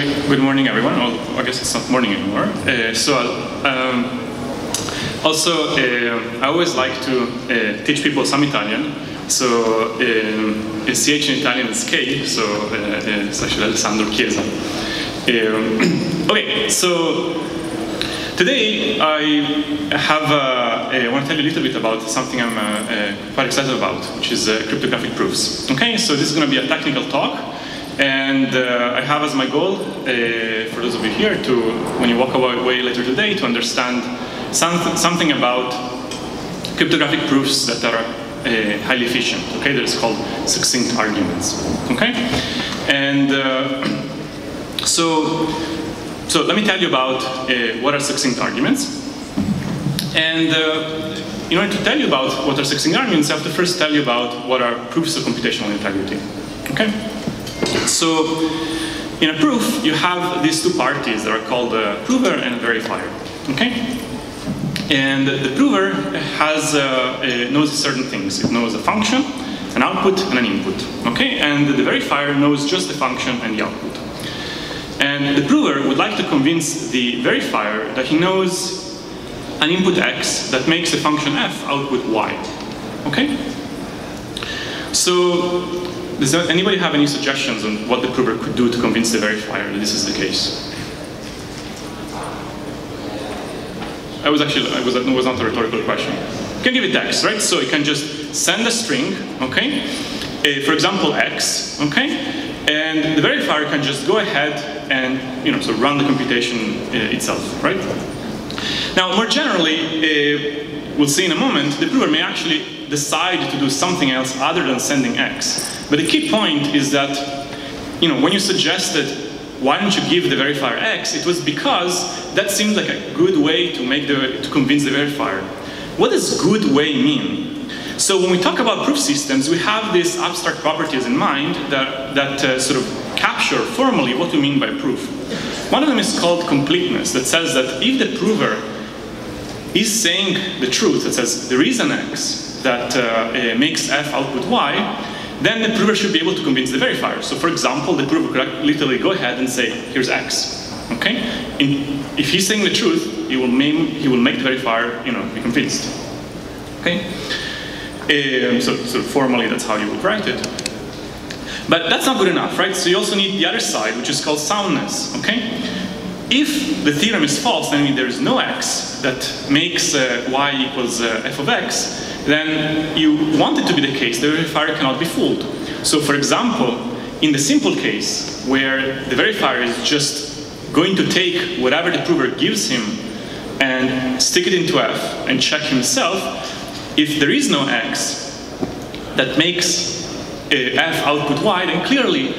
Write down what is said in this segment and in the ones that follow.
Good morning, everyone. Well, I guess it's not morning anymore. I always like to teach people some Italian. So CH in Italian is K, so it's actually Alessandro Chiesa. Okay, so today I want to tell you a little bit about something I'm quite excited about, which is cryptographic proofs. Okay, so this is going to be a technical talk. And I have as my goal, for those of you here, to, when you walk away later today, to understand something about cryptographic proofs that are highly efficient. Okay, that is called succinct arguments. Okay, and so let me tell you about what are succinct arguments. And in order to tell you about what are succinct arguments, I have to first tell you about what are proofs of computational integrity. Okay. So, in a proof, you have these two parties that are called a prover and a verifier. Okay? And the prover knows certain things. It knows a function, an output, and an input. Okay? And the verifier knows just the function and the output. And the prover would like to convince the verifier that he knows an input x that makes the function f output y. Okay? So, does anybody have any suggestions on what the prover could do to convince the verifier that this is the case? It was not a rhetorical question. You can give it text, right? So you can just send a string, okay? For example, x, okay? And the verifier can just go ahead and so run the computation itself, right? Now, more generally, we'll see in a moment, the prover may actually decide to do something else other than sending x. But the key point is that, when you suggested, why don't you give the verifier x, it was because that seemed like a good way to convince the verifier. What does good way mean? So when we talk about proof systems, we have these abstract properties in mind that sort of capture formally what we mean by proof. One of them is called completeness, that says that if the prover is saying the truth, that says there is an x that makes f output y, then the prover should be able to convince the verifier. So for example, the prover could literally go ahead and say, here's x. Okay? If he's saying the truth, he will make the verifier be convinced. Okay? So formally, that's how you would write it. But that's not good enough, right? So you also need the other side, which is called soundness. Okay? If the theorem is false, then there is no x that makes y equals f of x, then you want it to be the case, the verifier cannot be fooled. So for example, in the simple case, where the verifier is just going to take whatever the prover gives him and stick it into f and check himself, if there is no x that makes f output y, then clearly,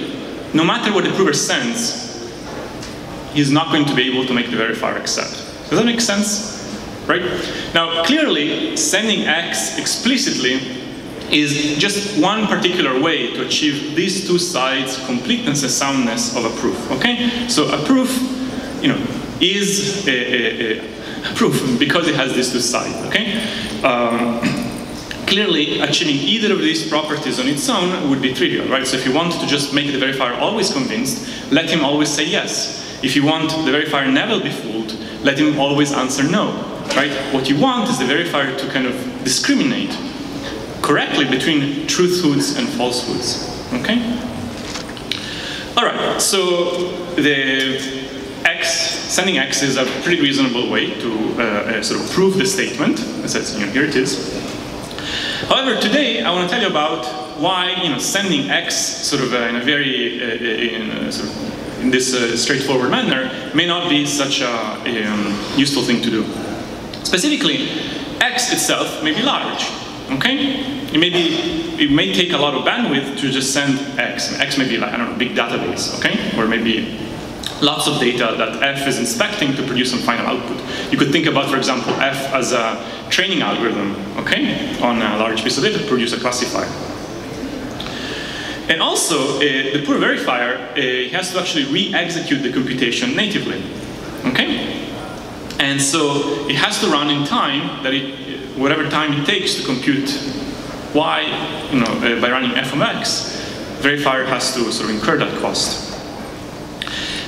no matter what the prover sends, he's not going to be able to make the verifier accept. Does that make sense? Right? Now, clearly, sending x explicitly is just one particular way to achieve these two sides, completeness and soundness of a proof. Okay? So a proof, is a proof because it has these two sides. Okay? Clearly, achieving either of these properties on its own would be trivial, right? So if you want to just make the verifier always convinced, let him always say yes. If you want the verifier never be fooled, let him always answer no. Right? What you want is the verifier to kind of discriminate correctly between truthhoods and falsehoods. Okay? All right. So sending x is a pretty reasonable way to sort of prove the statement. It says, here it is. However, today I want to tell you about why sending x sort of in a very in this straightforward manner may not be such a useful thing to do. Specifically, x itself may be large. Okay? It may take a lot of bandwidth to just send x. X may be like, I don't know, a big database, okay? Or maybe lots of data that f is inspecting to produce some final output. You could think about, for example, f as a training algorithm, okay? On a large piece of data to produce a classifier. And also, the poor verifier has to actually re-execute the computation natively. Okay? And so it has to run in time that whatever time it takes to compute y, by running f of x, verifier has to sort of incur that cost.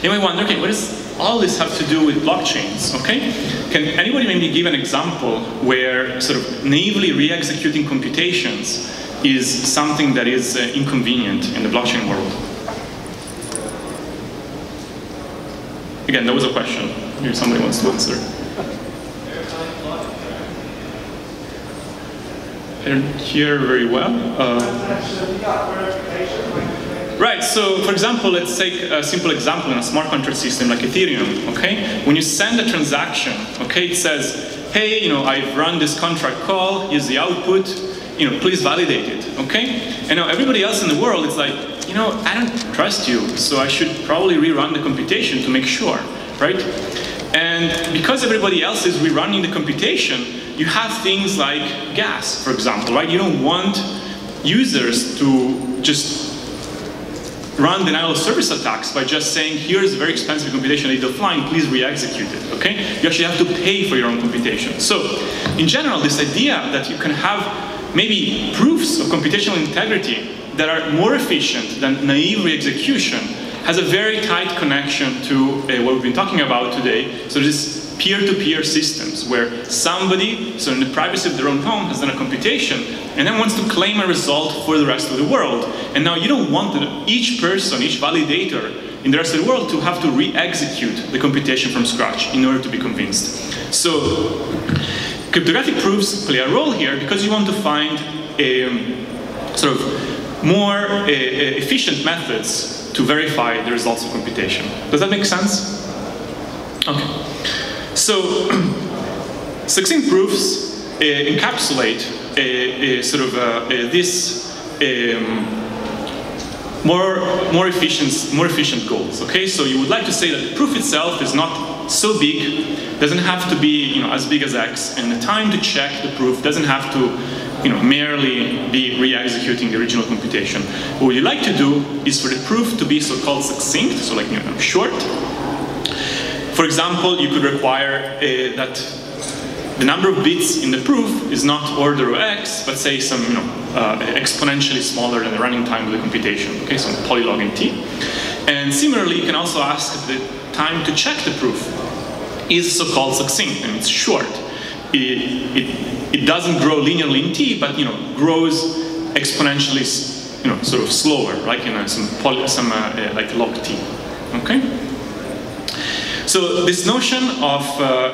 You may wonder, okay, what does all this have to do with blockchains, okay? Can anybody maybe give an example where sort of naively re-executing computations is something that is inconvenient in the blockchain world? Again, that was a question. Here somebody wants to answer. I don't hear very well. Right, so for example, let's take a simple example in a smart contract system like Ethereum, okay? When you send a transaction, okay, it says, hey, you know, I've run this contract call, here's the output, you know, please validate it, okay? And now everybody else in the world is like, you know, I don't trust you, so I should probably rerun the computation to make sure, right? And because everybody else is rerunning the computation, you have things like gas, for example, right? You don't want users to just run denial of service attacks by just saying, here's a very expensive computation that is offline, please re-execute it, okay? You actually have to pay for your own computation. So, in general, this idea that you can have maybe proofs of computational integrity that are more efficient than naive re-execution has a very tight connection to what we've been talking about today. So there's peer-to-peer systems where somebody, so in the privacy of their own home, has done a computation and then wants to claim a result for the rest of the world. And now you don't want each person, each validator in the rest of the world to have to re-execute the computation from scratch in order to be convinced. So cryptographic proofs play a role here because you want to find sort of more efficient methods to verify the results of computation. Does that make sense? Okay. So, succinct proofs encapsulate sort of this more efficient goals. Okay, so you would like to say that the proof itself is not so big, doesn't have to be as big as X, and the time to check the proof doesn't have to merely be re-executing the original computation. What you like to do is for the proof to be so-called succinct, so like short. For example, you could require that the number of bits in the proof is not order of X, but say some exponentially smaller than the running time of the computation. Okay, so polylog in T. And similarly, you can also ask the time to check the proof is so-called succinct, and it's short. It doesn't grow linearly in T, but grows exponentially, sort of slower, like in some like log T. Okay. So this notion of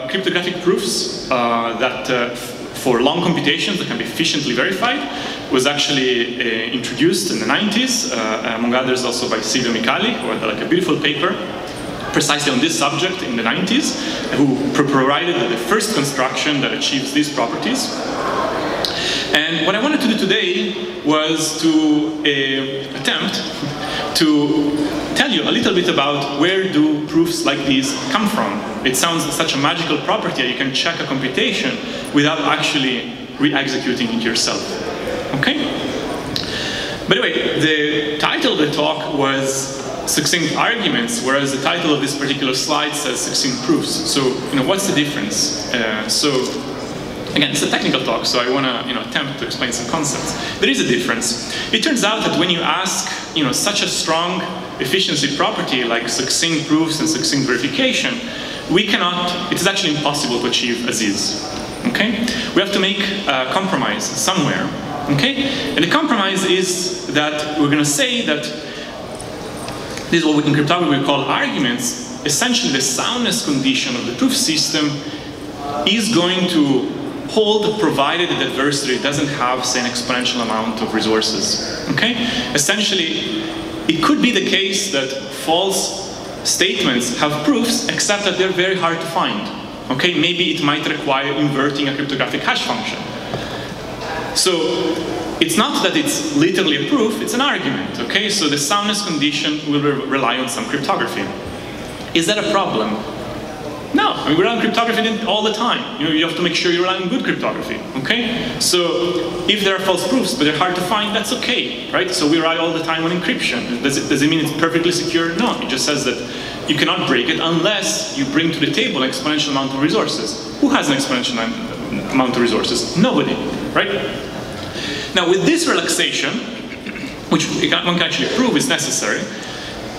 cryptographic proofs that for long computations that can be efficiently verified was actually introduced in the 90s, among others also by Silvio Micali, who had like a beautiful paper precisely on this subject in the 90s, who provided the first construction that achieves these properties. And what I wanted to do today was to attempt to tell you a little bit about where do proofs like these come from. It sounds such a magical property that you can check a computation without actually re-executing it yourself. Okay? By the way, the title of the talk was Succinct Arguments, whereas the title of this particular slide says Succinct Proofs. So, what's the difference? Again, it's a technical talk, so I want to attempt to explain some concepts. There is a difference. It turns out that when you ask such a strong efficiency property like succinct proofs and succinct verification, it is actually impossible to achieve as is. Okay? We have to make a compromise somewhere. Okay? And the compromise is that we're going to say that this is what in cryptography we call arguments. Essentially, the soundness condition of the proof system is going to hold provided the adversary doesn't have, say, an exponential amount of resources. Okay? Essentially, it could be the case that false statements have proofs, except that they're very hard to find. Okay? Maybe it might require inverting a cryptographic hash function. So it's not that it's literally a proof, it's an argument. Okay? So the soundness condition will rely on some cryptography. Is that a problem? No, I mean, we rely on cryptography all the time. You have to make sure you rely on good cryptography, okay? So if there are false proofs, but they're hard to find, that's okay, right? So we rely all the time on encryption. Does it mean it's perfectly secure? No, it just says that you cannot break it unless you bring to the table an exponential amount of resources. Who has an exponential amount of resources? Nobody, right? Now with this relaxation, which one can actually prove is necessary,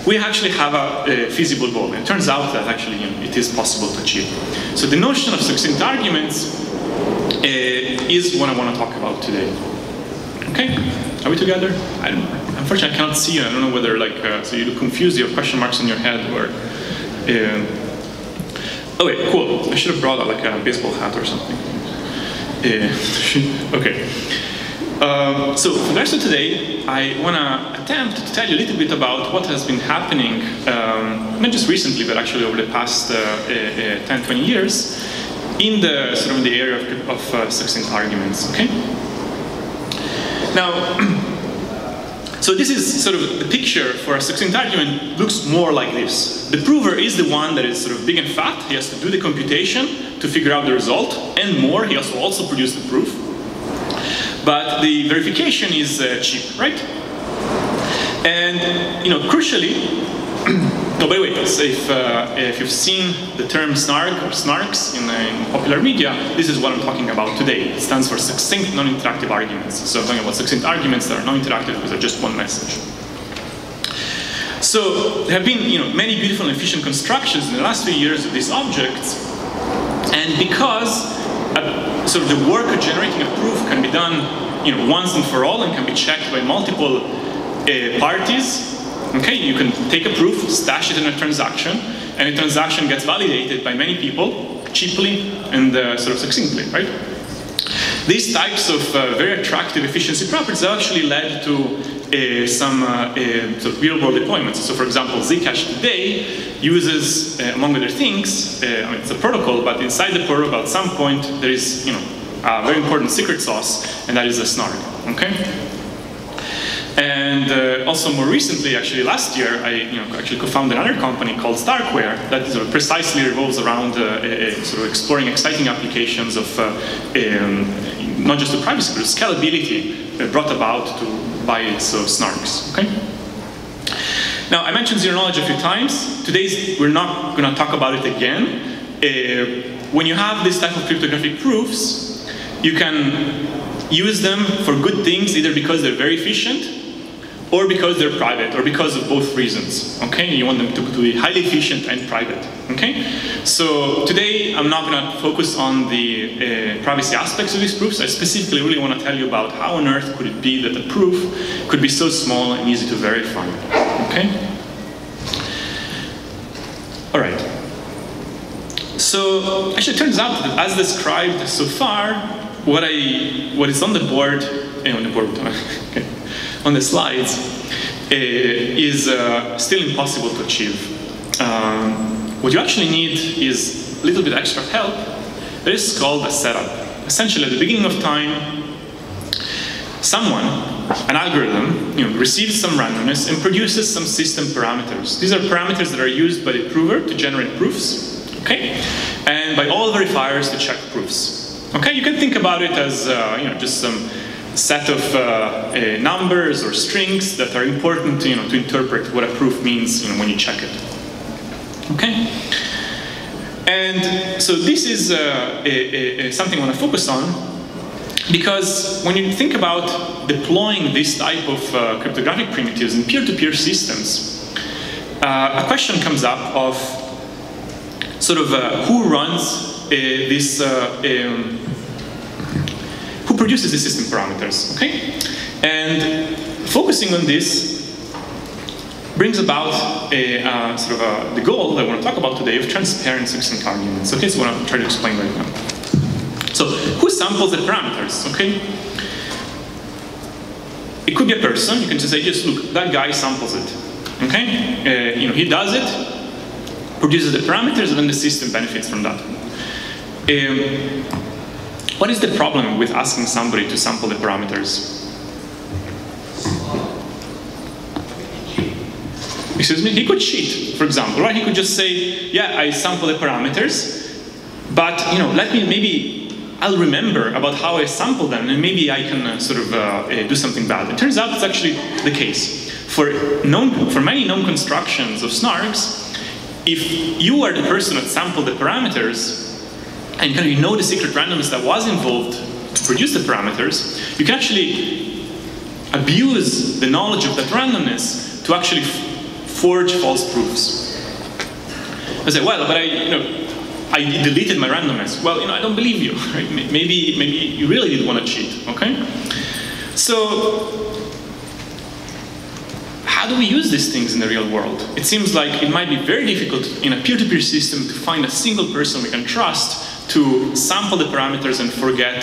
we actually have a feasible goal. And it turns out that actually it is possible to achieve. So the notion of succinct arguments is what I want to talk about today. Okay, are we together? Unfortunately, I cannot see you. I don't know whether so you look confused. You have question marks on your head, or. Oh wait, cool. I should have brought a baseball hat or something. Okay. So for the rest of today, I want to attempt to tell you a little bit about what has been happening, not just recently, but actually over the past 10, 20 years, in the sort of the area of succinct arguments. Okay. Now, so this is sort of the picture for a succinct argument. Looks more like this. The prover is the one that is sort of big and fat. He has to do the computation to figure out the result, and more. He also produce the proof. But the verification is cheap, right? And crucially, oh, by the way, so if you've seen the term SNARK or SNARKs in popular media, this is what I'm talking about today. It stands for succinct non-interactive arguments. So I'm talking about succinct arguments that are non-interactive because they're just one message. So there have been many beautiful and efficient constructions in the last few years of these objects, and because sort of the work of generating a proof can be done once and for all and can be checked by multiple parties. Okay, you can take a proof, stash it in a transaction, and the transaction gets validated by many people cheaply and sort of succinctly, right? These types of very attractive efficiency properties have actually led to some sort of real-world deployments. So, for example, Zcash today uses, among other things, I mean, it's a protocol, but inside the protocol, at some point, there is, a very important secret sauce, and that is a SNARK. Okay. And also more recently, actually last year, I actually co-founded another company called StarkWare that sort of precisely revolves around sort of exploring exciting applications of not just the privacy, but scalability brought about by SNARKs. Okay. Now I mentioned zero knowledge a few times. Today we're not going to talk about it again. When you have this type of cryptographic proofs, you can use them for good things, either because they're very efficient, or because they're private, or because of both reasons. Okay, you want them to be highly efficient and private. Okay, so today I'm not going to focus on the privacy aspects of these proofs. I specifically really want to tell you about how on earth could it be that a proof could be so small and easy to verify. Okay. All right. So actually, it turns out that as described so far, what is on the board, okay, on the slides, is still impossible to achieve. What you actually need is a little bit extra help. That is called a setup. Essentially, at the beginning of time, someone, an algorithm, receives some randomness and produces some system parameters. These are parameters that are used by the prover to generate proofs, okay, and by all verifiers to check proofs. Okay, you can think about it as just some set of numbers or strings that are important to interpret what a proof means when you check it. Okay, and so this is something I want to focus on, because when you think about deploying this type of cryptographic primitives in peer-to-peer systems, a question comes up of sort of who runs who produces the system parameters, okay? And focusing on this brings about the goal that I want to talk about today of transparent succinct arguments. Okay, so what I'm trying to explain right now. So, who samples the parameters, okay? It could be a person. You can just say, just look, that guy samples it, okay? He does it, produces the parameters, and then the system benefits from that. What is the problem with asking somebody to sample the parameters? Excuse me? He could cheat, for example, right? He could just say, yeah, I sample the parameters, but I'll remember about how I sampled them, and maybe I can do something bad. It turns out it's actually the case. For many known constructions of SNARKs, if you are the person that sampled the parameters, and you know the secret randomness that was involved to produce the parameters, you can actually abuse the knowledge of that randomness to actually forge false proofs. I say, well, but I deleted my randomness. Well, I don't believe you, right? Maybe you really did want to cheat, okay? So, how do we use these things in the real world? It seems like it might be very difficult in a peer-to-peer system to find a single person we can trust to sample the parameters and forget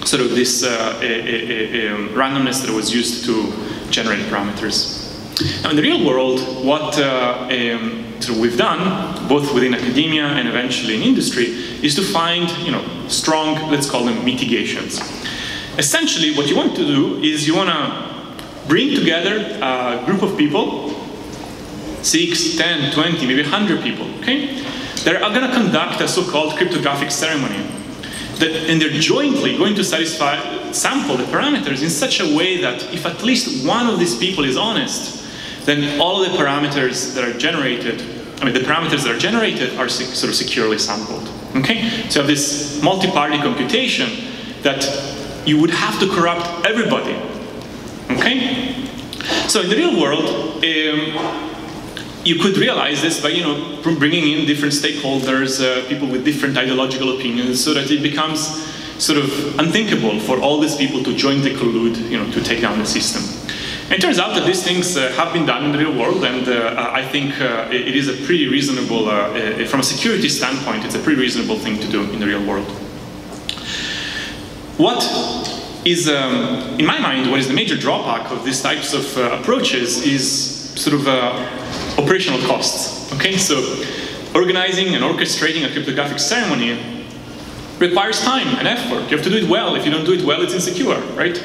sort of this randomness that was used to generate parameters. Now, in the real world, what we've done, both within academia and eventually in industry, is to find strong, let's call them mitigations. Essentially, what you want to do is you want to bring together a group of people, 6, 10, 20, maybe 100 people, okay? That are going to conduct a so-called cryptographic ceremony. And they're jointly going to sample the parameters in such a way that if at least one of these people is honest, then all of the parameters that are generated, the parameters that are generated are sort of securely sampled, okay? So you have this multi-party computation that you would have to corrupt everybody, okay? So in the real world, you could realize this by bringing in different stakeholders, people with different ideological opinions, so that it becomes sort of unthinkable for all these people to jointly collude, to take down the system. And it turns out that these things have been done in the real world, and I think it is a pretty reasonable, from a security standpoint, it's a pretty reasonable thing to do in the real world. What is, in my mind, what is the major drawback of these types of approaches is sort of operational costs, okay? So organizing and orchestrating a cryptographic ceremony requires time and effort. You have to do it well. If you don't do it well, it's insecure, right?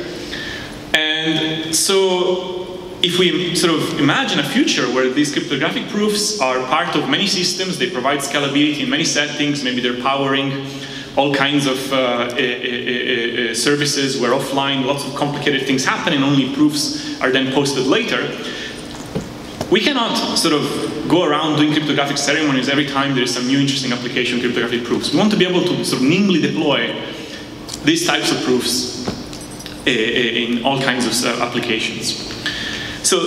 And so if we sort of imagine a future where these cryptographic proofs are part of many systems, they provide scalability in many settings, maybe they're powering all kinds of services where offline lots of complicated things happen and only proofs are then posted later. We cannot sort of go around doing cryptographic ceremonies every time there is some new interesting application of cryptographic proofs. We want to be able to sort of nimbly deploy these types of proofs in all kinds of applications. So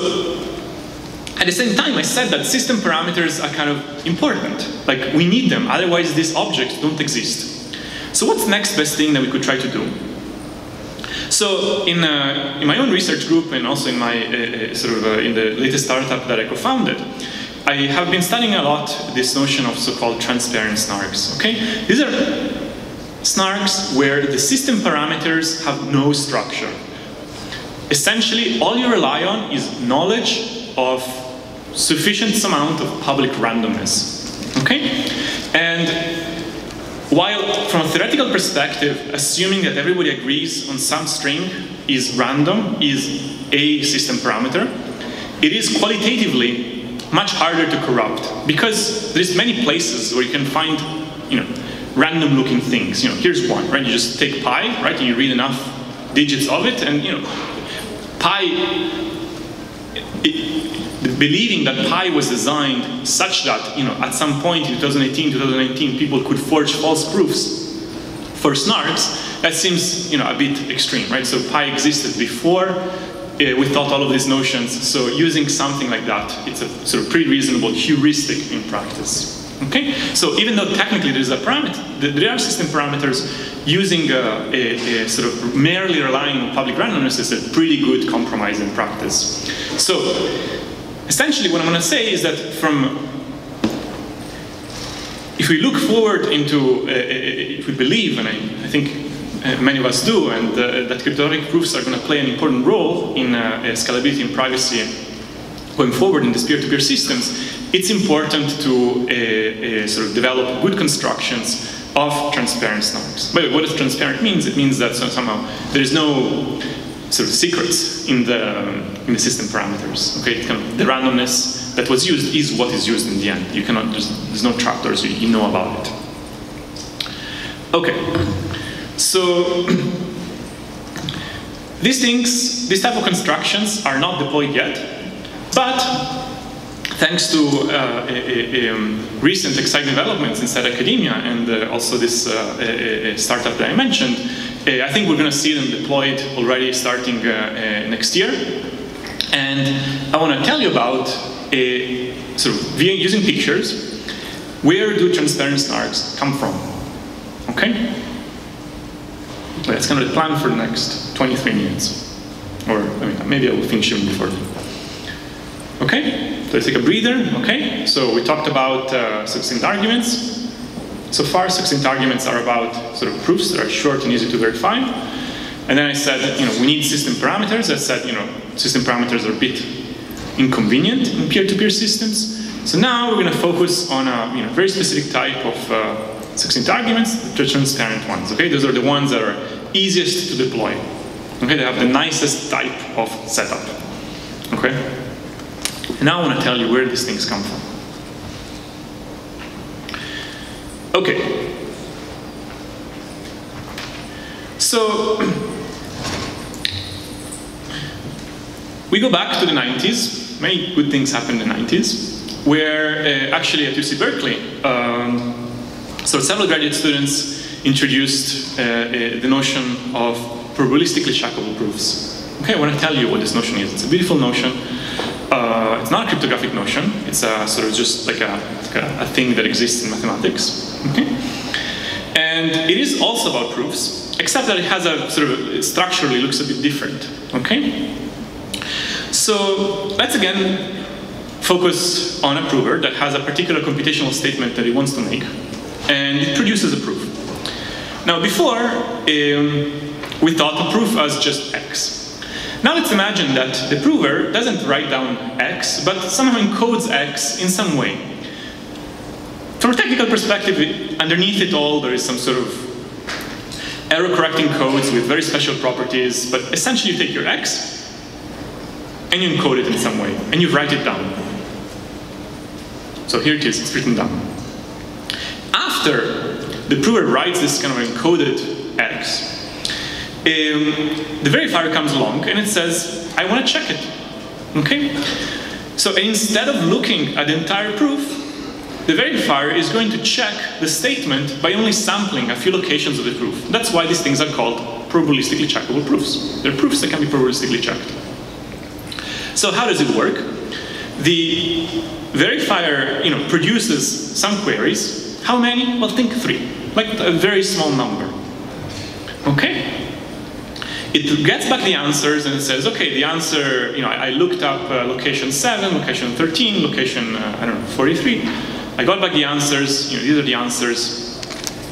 at the same time, I said that system parameters are kind of important. Like, we need them, otherwise these objects don't exist. So what's the next best thing that we could try to do? So in my own research group and also in my in the latest startup that I co-founded, I have been studying a lot this notion of so-called transparent SNARKs. Okay, these are SNARKs where the system parameters have no structure. Essentially, all you rely on is knowledge of sufficient amount of public randomness. Okay, and while from a theoretical perspective, assuming that everybody agrees on some string is random, is a system parameter, it is qualitatively much harder to corrupt because there's many places where you can find, random looking things. Here's one, right? You just take pi, right? And you read enough digits of it, and pi, believing that pi was designed such that, at some point in 2018, 2019, people could forge false proofs for SNARKs, that seems, a bit extreme, right? So pi existed before we thought all of these notions, so using something like that, it's a sort of pretty reasonable heuristic in practice. Okay? So even though technically there is a parameter, there are system parameters, using a sort of merely relying on public randomness is a pretty good compromise in practice. So essentially what I'm going to say is that if we look forward into, if we believe, and I think many of us do, and that cryptographic proofs are going to play an important role in scalability and privacy going forward in these peer-to-peer systems, it's important to sort of develop good constructions of transparent SNARKs. But what does transparent means? It means that somehow there is no sort of secrets in the system parameters. Okay, the randomness that was used is what is used in the end. You cannot, there's no trapdoors, you know about it. Okay, so these type of constructions are not deployed yet, but thanks to recent exciting developments inside academia and also this startup that I mentioned, I think we're going to see them deployed already starting next year. And I want to tell you about sort of using pictures, where do transparent SNARKs come from? Okay? That's kind of the plan for the next 23 minutes. Or maybe I will finish even before. Okay, so let's take a breather. Okay, so we talked about succinct arguments. So far, succinct arguments are about sort of proofs that are short and easy to verify. And then I said, we need system parameters. I said, system parameters are a bit inconvenient in peer-to-peer systems. So now we're going to focus on a very specific type of succinct arguments, the transparent ones. Okay, those are the ones that are easiest to deploy. Okay, they have the nicest type of setup. Okay, and now I want to tell you where these things come from. Okay, so we go back to the 90s. Many good things happened in the 90s, where actually at UC Berkeley, so several graduate students introduced the notion of probabilistically checkable proofs. Okay, I want to tell you what this notion is. It's a beautiful notion. It's not a cryptographic notion. It's a sort of just like a thing that exists in mathematics. Okay, and it is also about proofs, except that it has a sort of structurally looks a bit different. Okay, so let's again focus on a prover that has a particular computational statement that it wants to make, and it produces a proof. Now, before we thought of proof as just X. Now let's imagine that the prover doesn't write down X, but somehow encodes X in some way. From a technical perspective, underneath it all, there is some sort of error-correcting codes with very special properties, but essentially you take your X, and you encode it in some way, and you write it down. So here it is, it's written down. After the prover writes this kind of encoded X, the verifier comes along and it says, I want to check it. Okay? So instead of looking at the entire proof, the verifier is going to check the statement by only sampling a few locations of the proof. That's why these things are called probabilistically checkable proofs. They're proofs that can be probabilistically checked. So how does it work? The verifier produces some queries. How many? Well, think 3, like a very small number. Okay? It gets back the answers and it says, okay, the answer, I looked up location 7, location 13, location, 43. I got back the answers, these are the answers.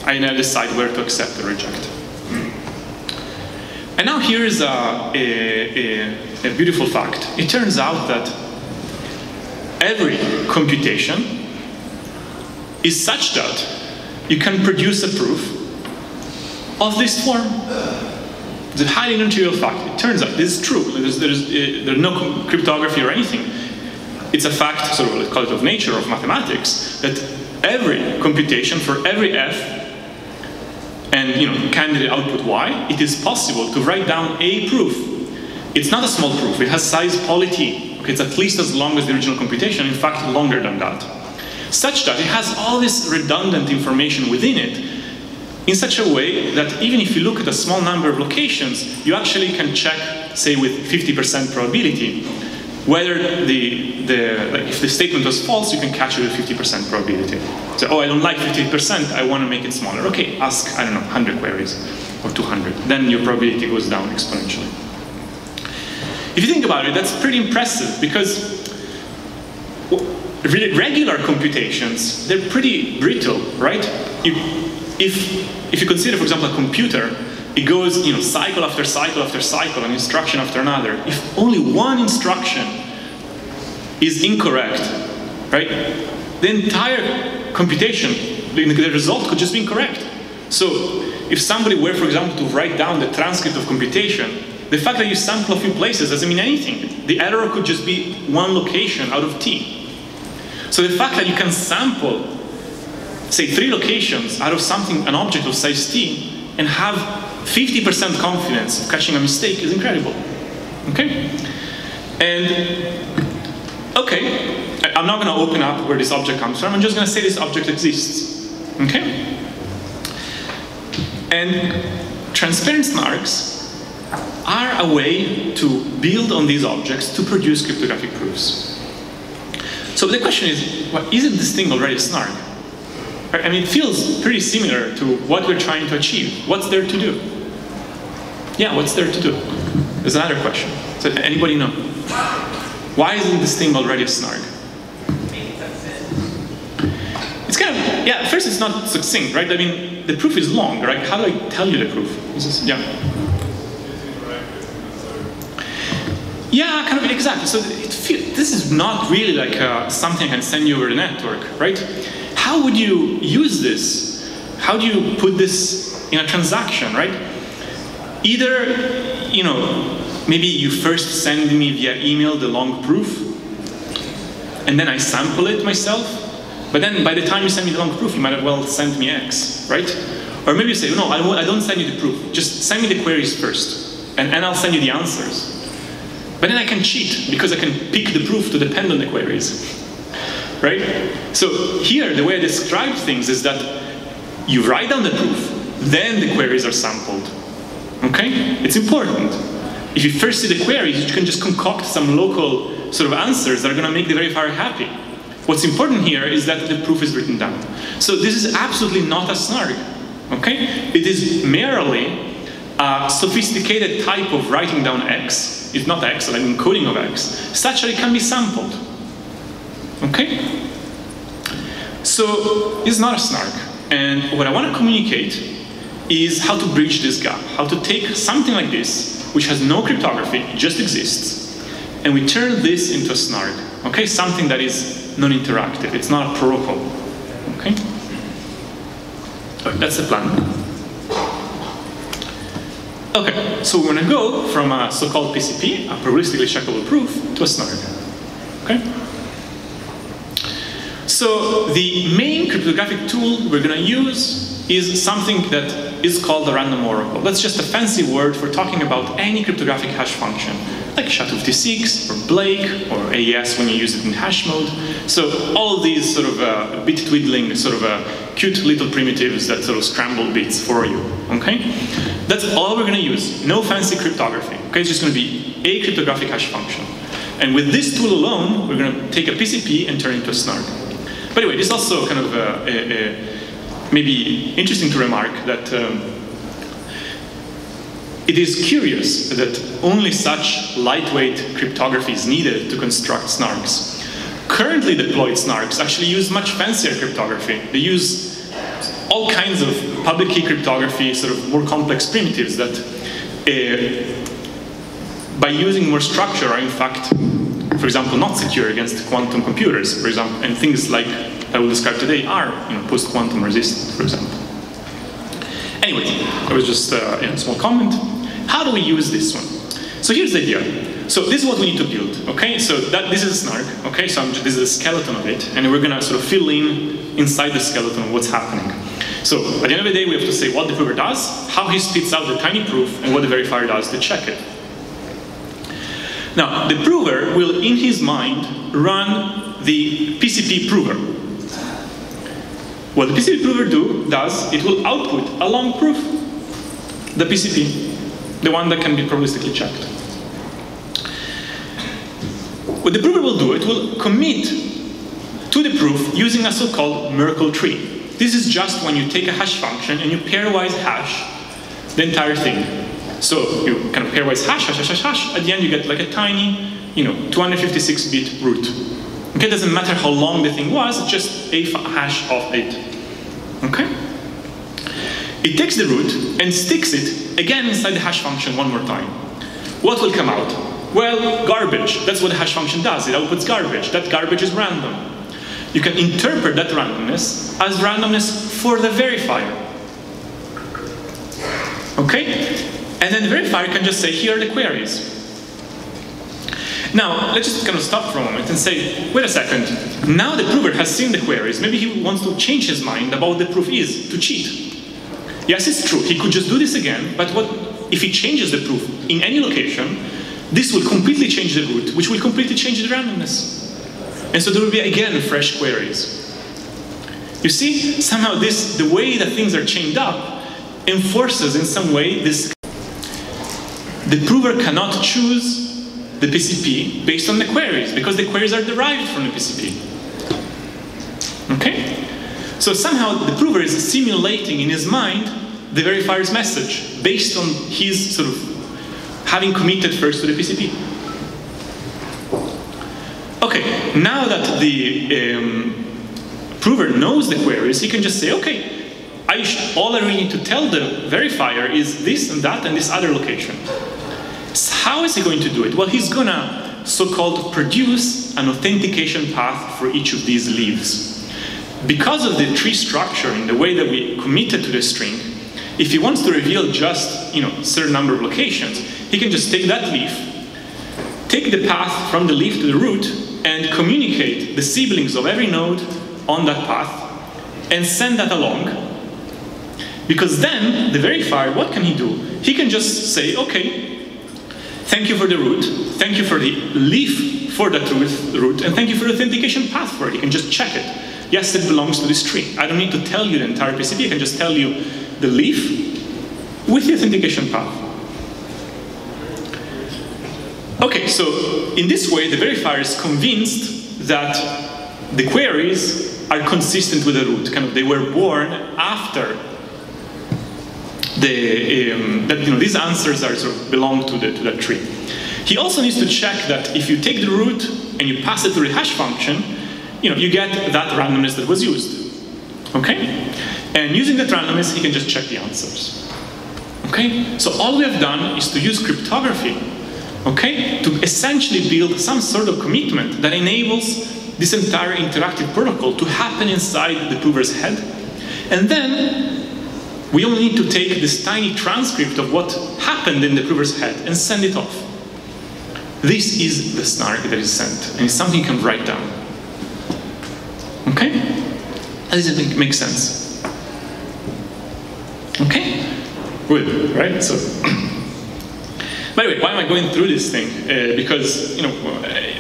I now decide where to accept or reject. And now here's a beautiful fact. It turns out that every computation is such that you can produce a proof of this form. It's a highly non-trivial fact. It turns out this is true. There's no cryptography or anything. It's a fact, sort of let's call it of nature, of mathematics, that every computation for every f and candidate output y, it is possible to write down a proof. It's not a small proof. It has size poly t. Okay, it's at least as long as the original computation, in fact longer than that. Such that it has all this redundant information within it in such a way that even if you look at a small number of locations, you actually can check, say with 50% probability, whether if the statement was false, you can catch it with 50% probability. So, oh, I don't like 50%, I want to make it smaller. Okay, ask, 100 queries or 200. Then your probability goes down exponentially. If you think about it, that's pretty impressive because regular computations, they're pretty brittle, right? If you consider, for example, a computer, it goes cycle after cycle after cycle, an instruction after another. If only one instruction is incorrect, right, the entire computation, the result could just be incorrect. So if somebody were, for example, to write down the transcript of computation, the fact that you sample a few places doesn't mean anything. The error could just be one location out of t. So the fact that you can sample, say, 3 locations out of something, an object of size t, and have 50% confidence of catching a mistake is incredible. Okay? And, okay, I'm not going to open up where this object comes from. I'm just going to say this object exists. Okay? And transparent SNARKs are a way to build on these objects to produce cryptographic proofs. So the question is, well, isn't this thing already a snark? I mean, it feels pretty similar to what we're trying to achieve. What's there to do? Yeah, what's there to do? There's another question. So anybody know? Why isn't this thing already a snark? It's kind of, yeah, first it's not succinct, right? I mean, the proof is long, right? How do I tell you the proof? Yeah. Yeah, kind of, exactly. So this is not really like something I can send you over the network, right? How would you use this? How do you put this in a transaction, right? Either, you know, maybe you first send me via email the long proof, and then I sample it myself, but then by the time you send me the long proof, you might as well send me X, right? Or maybe you say, no, I don't send you the proof, just send me the queries first, and I'll send you the answers. But then I can cheat, because I can pick the proof to depend on the queries, right? So here, the way I describe things is that you write down the proof, then the queries are sampled, okay? It's important. If you first see the queries, you can just concoct some local sort of answers that are going to make the verifier happy. What's important here is that the proof is written down. So this is absolutely not a snark, okay? It is merely a sophisticated type of writing down X, if not X, like encoding of X, such that it can be sampled, okay? So it's not a snark. And what I want to communicate is how to bridge this gap, how to take something like this, which has no cryptography, it just exists, and we turn this into a snark, okay? Something that is non-interactive, it's not a protocol, okay? That's the plan. Okay, so we're gonna go from a so-called PCP, a probabilistically checkable proof, to a snark, okay? So the main cryptographic tool we're gonna use is something that is called a random oracle. That's just a fancy word for talking about any cryptographic hash function, like SHA-256 or Blake or AES when you use it in hash mode. So all these sort of bit twiddling, sort of cute little primitives that sort of scramble bits for you, okay? That's all we're gonna use, no fancy cryptography, okay? It's just gonna be a cryptographic hash function. And with this tool alone, we're gonna take a PCP and turn it into a snark. By the way, this is also kind of maybe interesting to remark that it is curious that only such lightweight cryptography is needed to construct snarks. Currently deployed snarks actually use much fancier cryptography. They use all kinds of public key cryptography, sort of more complex primitives that, by using more structure, are in fact, for example, not secure against quantum computers, for example, and things like I will describe today are, you know, post-quantum resistant, for example. Anyway, that was just a small comment. How do we use this one? So here's the idea. So this is what we need to build, okay? So this is a snark, okay? So this is a skeleton of it, and we're gonna sort of fill in inside the skeleton what's happening. So at the end of the day, we have to say what the prover does, how he spits out the tiny proof, and what the verifier does to check it. Now, the prover will, in his mind, run the PCP prover. What the PCP prover does, it will output a long proof, the PCP, the one that can be probabilistically checked. What the prover will do, it will commit to the proof using a so-called Merkle tree. This is just when you take a hash function and you pairwise hash the entire thing. So you kind of pairwise hash, hash, hash, hash, hash. At the end you get like a tiny, 256-bit root. Okay, it doesn't matter how long the thing was, it's just a hash of it. Okay? It takes the root and sticks it again inside the hash function one more time. What will come out? Well, garbage. That's what the hash function does. It outputs garbage. That garbage is random. You can interpret that randomness as randomness for the verifier. Okay? And then the verifier can just say, here are the queries. Now, let's just kind of stop for a moment and say, wait a second. Now the prover has seen the queries. Maybe he wants to change his mind about what the proof is, to cheat. Yes, it's true. He could just do this again, but what if he changes the proof in any location, this will completely change the root, which will completely change the randomness. And so there will be, again, fresh queries. You see, somehow the way that things are chained up enforces in some way this. The prover cannot choose the PCP based on the queries, because the queries are derived from the PCP. Okay? So somehow the prover is simulating in his mind the verifier's message based on his sort of having committed first to the PCP. Okay, now that the prover knows the queries, he can just say, okay, all I really need to tell the verifier is this and that and this other location. So how is he going to do it? Well, he's going to so-called produce an authentication path for each of these leaves. Because of the tree structure in the way that we committed to the string, if he wants to reveal just a certain number of locations, he can just take that leaf, take the path from the leaf to the root, and communicate the siblings of every node on that path, and send that along. Because then, the verifier, what can he do? He can just say, okay, thank you for the root, thank you for the leaf for that root, and thank you for the authentication path for it. He can just check it. Yes, it belongs to this tree. I don't need to tell you the entire PCP, I can just tell you the leaf with the authentication path. Okay, so in this way, the verifier is convinced that the queries are consistent with the root. They were born after these answers are sort of belong to that tree. He also needs to check that if you take the root and you pass it through the hash function, you get that randomness that was used. Okay? And using that randomness, he can just check the answers. Okay? So all we have done is to use cryptography, okay, to essentially build some sort of commitment that enables this entire interactive protocol to happen inside the prover's head. And then we only need to take this tiny transcript of what happened in the prover's head and send it off. This is the snark that is sent, and it's something you can write down. Okay? Does it make sense? Okay? Good, right? So, by the way, why am I going through this thing? Because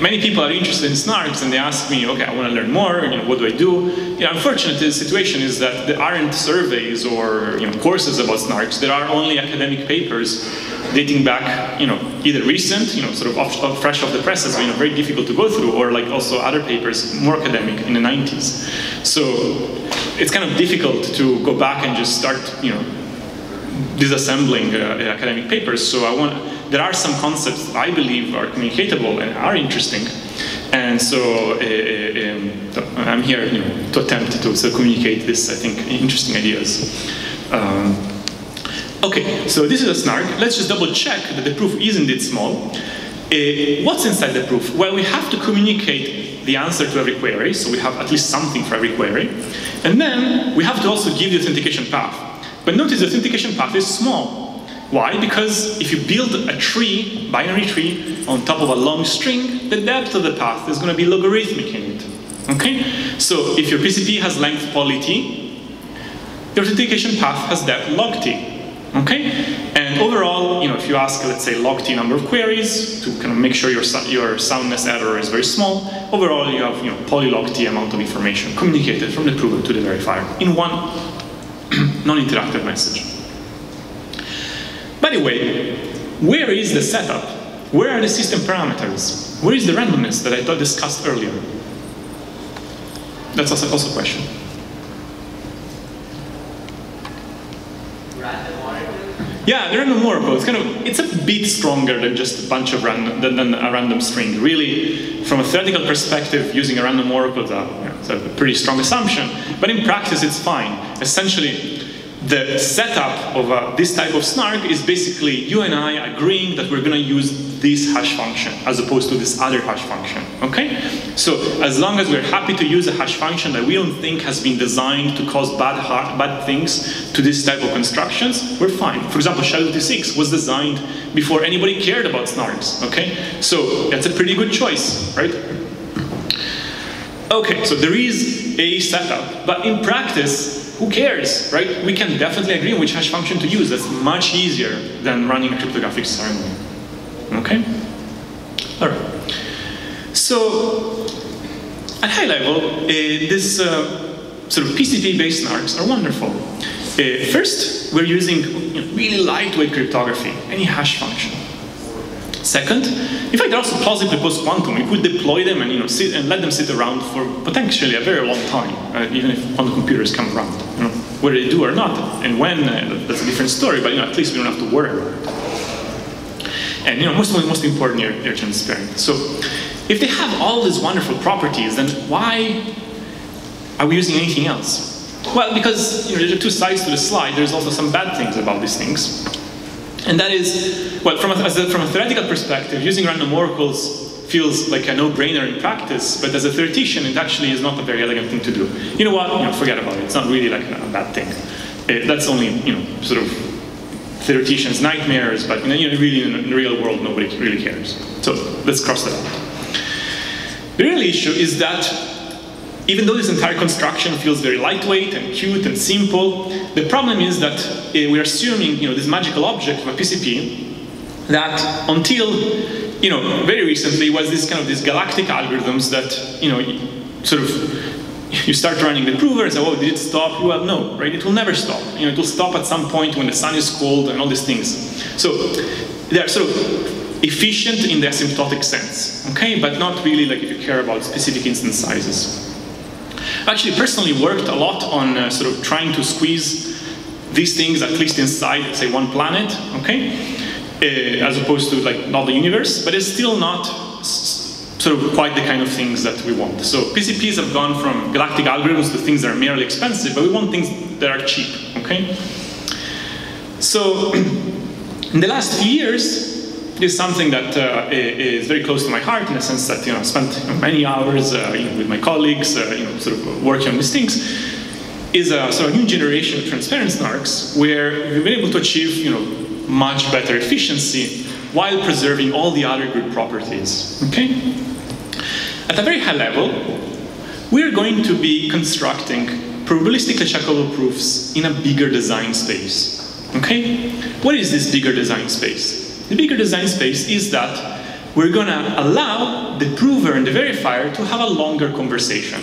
many people are interested in SNARKs and they ask me, okay, I want to learn more. What do I do? Unfortunately, the situation is that there aren't surveys or courses about SNARKs. There are only academic papers dating back, either recent, sort of fresh off the presses, very difficult to go through, or like also other papers, more academic, in the 90s. So it's kind of difficult to go back and just start, disassembling academic papers. So there are some concepts that I believe are communicatable and are interesting. And so I'm here to attempt to communicate this, I think, interesting ideas. Okay, so this is a snark. Let's just double check that the proof is indeed small. What's inside the proof? Well, we have to communicate the answer to every query, so we have at least something for every query. And then we have to also give the authentication path. But notice the authentication path is small. Why? Because if you build a tree, binary tree, on top of a long string, the depth of the path is going to be logarithmic in it. Okay? So if your PCP has length poly t, your authentication path has depth log t. Okay? And overall, if you ask, let's say, log t number of queries to kind of make sure your soundness error is very small, overall you have polylog t amount of information communicated from the prover to the verifier in one non-interactive message. By the way, where is the setup? Where are the system parameters? Where is the randomness that I discussed earlier? That's also a question. Yeah, the random oracle. It's a bit stronger than just a bunch of than a random string. Really, from a theoretical perspective, using a random oracle is a pretty strong assumption. But in practice, it's fine. Essentially, the setup of this type of snark is basically you and I agreeing that we're going to use this hash function as opposed to this other hash function. Okay? So as long as we're happy to use a hash function that we don't think has been designed to cause bad things to this type of constructions, we're fine. For example, SHA-256 was designed before anybody cared about snarks. Okay? So that's a pretty good choice, right? Okay, so there is a setup, but in practice, who cares, right? We can definitely agree on which hash function to use. That's much easier than running a cryptographic ceremony. Okay? All right. So, at high level, this sort of PCP-based snarks are wonderful. First, we're using really lightweight cryptography, any hash function. Second, in fact, they're also plausibly post-quantum. You could deploy them and sit and let them sit around for potentially a very long time, even if quantum computers come around. Whether they do or not, and when, that's a different story. But at least we don't have to worry about it. And most important, they're transparent. So, if they have all these wonderful properties, then why are we using anything else? Well, because there are two sides to the slide. There's also some bad things about these things. And that is, well, from a theoretical perspective, using random oracles feels like a no-brainer in practice, but as a theoretician, it actually is not a very elegant thing to do. You know what? Forget about it. It's not really like a bad thing. That's only, sort of theoreticians' nightmares, but really in the real world, nobody really cares. So let's cross that out. The real issue is that even though this entire construction feels very lightweight and cute and simple, the problem is that we're assuming this magical object of a PCP that until very recently was these galactic algorithms that you start running the prover and say, oh, did it stop? Well, no, right? It will never stop. It will stop at some point when the sun is cold and all these things. So they are sort of efficient in the asymptotic sense, okay? But not really like if you care about specific instance sizes. I actually personally worked a lot on sort of trying to squeeze these things at least inside, say, one planet, okay? As opposed to like not the universe, but it's still not sort of quite the kind of things that we want. So PCPs have gone from galactic algorithms to things that are merely expensive, but we want things that are cheap, okay? So in the last few years, this is something that is very close to my heart in the sense that I spent many hours with my colleagues, sort of working on these things. Is a sort of new generation of transparent SNARKs where we've been able to achieve much better efficiency while preserving all the other good properties. Okay? At a very high level, we're going to be constructing probabilistically checkable proofs in a bigger design space. Okay? What is this bigger design space? The bigger design space is that we're going to allow the prover and the verifier to have a longer conversation.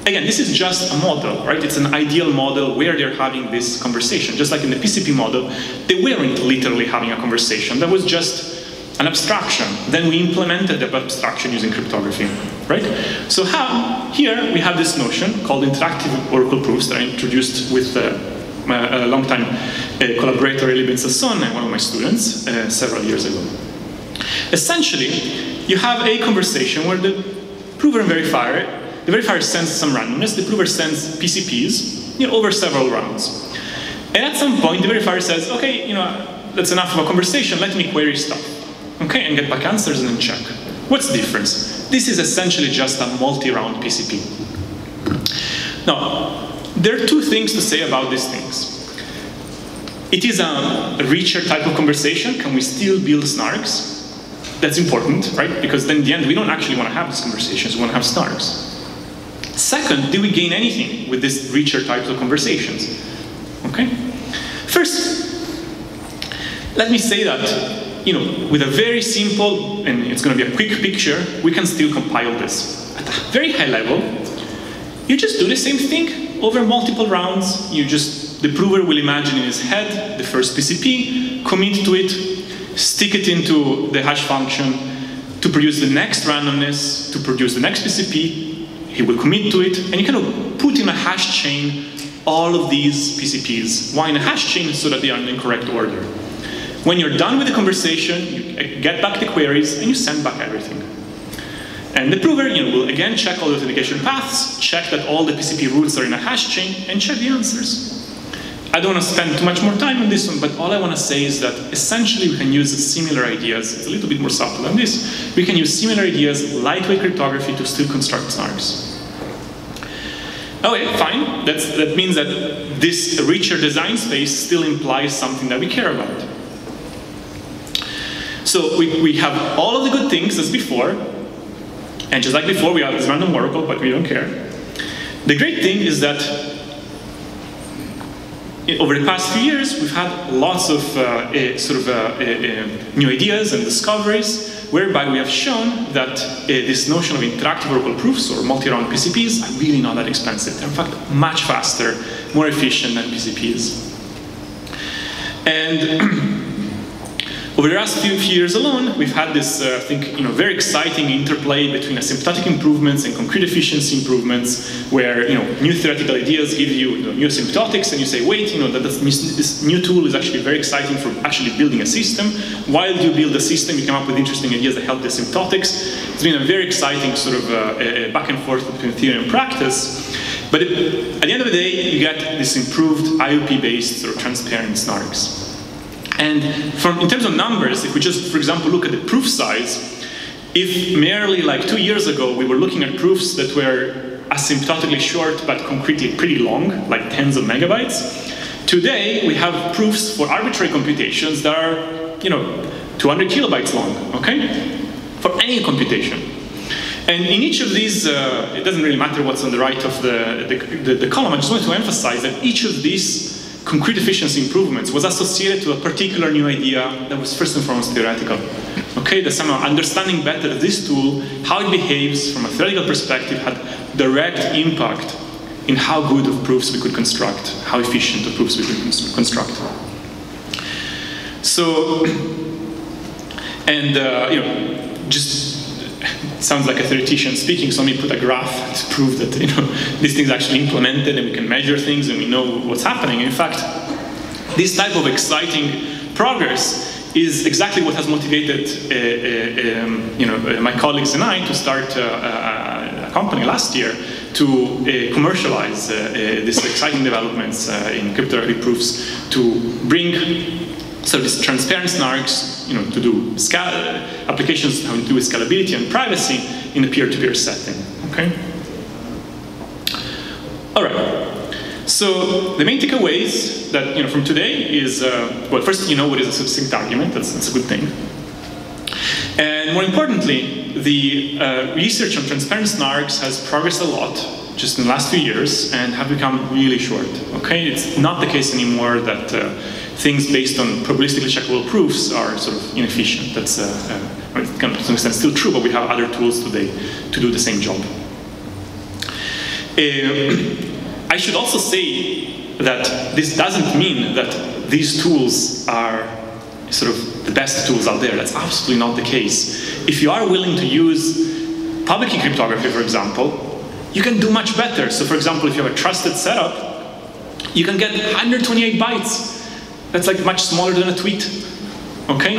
Again, this is just a model, right? It's an ideal model where they're having this conversation. Just like in the PCP model, they weren't literally having a conversation. That was just an abstraction. Then we implemented the abstraction using cryptography, right? So here we have this notion called interactive oracle proofs that I introduced with a long-time collaborator, Eli Ben Sasson, and one of my students several years ago. Essentially, you have a conversation where the prover and verifier, the verifier sends some randomness, the prover sends PCPs over several rounds. And at some point, the verifier says, okay, that's enough of a conversation, let me query stuff. Okay, and get back answers and then check. What's the difference? This is essentially just a multi-round PCP. Now, there are two things to say about these things. It is a richer type of conversation. Can we still build SNARKs? That's important, right? Because then in the end, we don't actually want to have these conversations. We want to have SNARKs. Second, do we gain anything with these richer types of conversations? Okay? First, let me say that, with a very simple, and it's going to be a quick picture, we can still compile this. At a very high level, you just do the same thing over multiple rounds. The prover will imagine in his head the first PCP, commit to it, stick it into the hash function to produce the next randomness, to produce the next PCP. He will commit to it, and you kind of put in a hash chain all of these PCPs. Why in a hash chain? So that they are in the correct order. When you're done with the conversation, you get back the queries, and you send back everything. And the prover will again check all the authentication paths, check that all the PCP roots are in a hash chain, and check the answers. I don't want to spend too much more time on this one, but all I want to say is that essentially we can use similar ideas. It's a little bit more subtle than this. We can use similar ideas, lightweight cryptography, to still construct SNARKs. Okay, fine. That means that this richer design space still implies something that we care about. So we have all of the good things as before, and just like before, we have this random oracle, but we don't care. The great thing is that over the past few years, we've had lots of new ideas and discoveries, whereby we have shown that this notion of interactive oracle proofs or multi-round PCPs are really not that expensive. They're in fact much faster, more efficient than PCPs. And Over the last few years alone, we've had this, I think, very exciting interplay between asymptotic improvements and concrete efficiency improvements, where new theoretical ideas give you new asymptotics, and you say, wait, this new tool is actually very exciting for actually building a system. While you build a system, you come up with interesting ideas that help the asymptotics. It's been a very exciting sort of back and forth between theory and practice. But at the end of the day, you get this improved IOP-based sort of transparent SNARKs. And in terms of numbers, if we just, for example, look at the proof size, if merely like 2 years ago we were looking at proofs that were asymptotically short but concretely pretty long, like tens of megabytes, today we have proofs for arbitrary computations that are 200 kilobytes long, okay? For any computation. And in each of these, it doesn't really matter what's on the right of the column, I just want to emphasize that each of these concrete efficiency improvements was associated to a particular new idea that was first and foremost theoretical. Okay, that somehow understanding better this tool, how it behaves from a theoretical perspective, had direct impact in how good of proofs we could construct, how efficient of proofs we could construct. So, and just sounds like a theoretician speaking, so let me put a graph to prove that this thing's actually implemented and we can measure things and we know what's happening. In fact, this type of exciting progress is exactly what has motivated my colleagues and I to start a company last year to commercialize these exciting developments in cryptographic proofs to bring these transparent SNARKs, to do applications having to do with scalability and privacy in a peer-to-peer setting. Okay. All right. So the main takeaways that from today is well, first what is a succinct argument. That's a good thing. And more importantly, the research on transparent SNARKs has progressed a lot just in the last few years and have become really short. Okay, it's not the case anymore that things based on probabilistically checkable proofs are sort of inefficient. That's kind of to some extent still true, but we have other tools today to do the same job. I should also say that this doesn't mean that these tools are sort of the best tools out there. That's absolutely not the case. If you are willing to use public key cryptography, for example, you can do much better. So for example, if you have a trusted setup, you can get 128 bytes. That's like much smaller than a tweet, okay?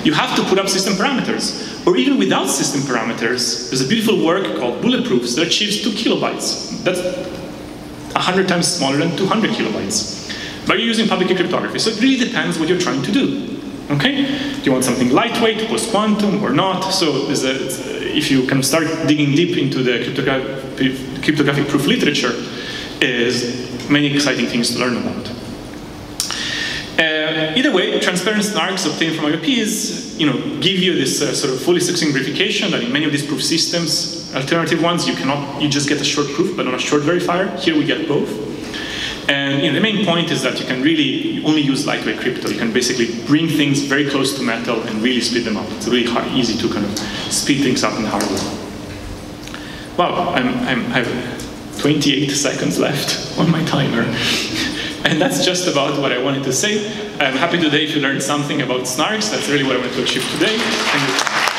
You have to put up system parameters. Or even without system parameters, there's a beautiful work called bulletproofs that achieves 2 kilobytes. That's 100 times smaller than 200 kilobytes. But you're using public key cryptography, so it really depends what you're trying to do, okay? Do you want something lightweight, post-quantum, or not? So if you can start digging deep into the cryptographic proof literature, there's many exciting things to learn about. Either way, transparent SNARKs obtained from IOPs, give you this sort of fully succinct verification that in many of these proof systems, alternative ones, you just get a short proof, but not a short verifier. Here we get both. And the main point is that you can really only use lightweight crypto. You can basically bring things very close to metal and really speed them up. It's really easy to kind of speed things up in hardware. Wow, I have 28 seconds left on my timer. And that's just about what I wanted to say. I'm happy today if you learned something about SNARKs. That's really what I wanted to achieve today. Thank you.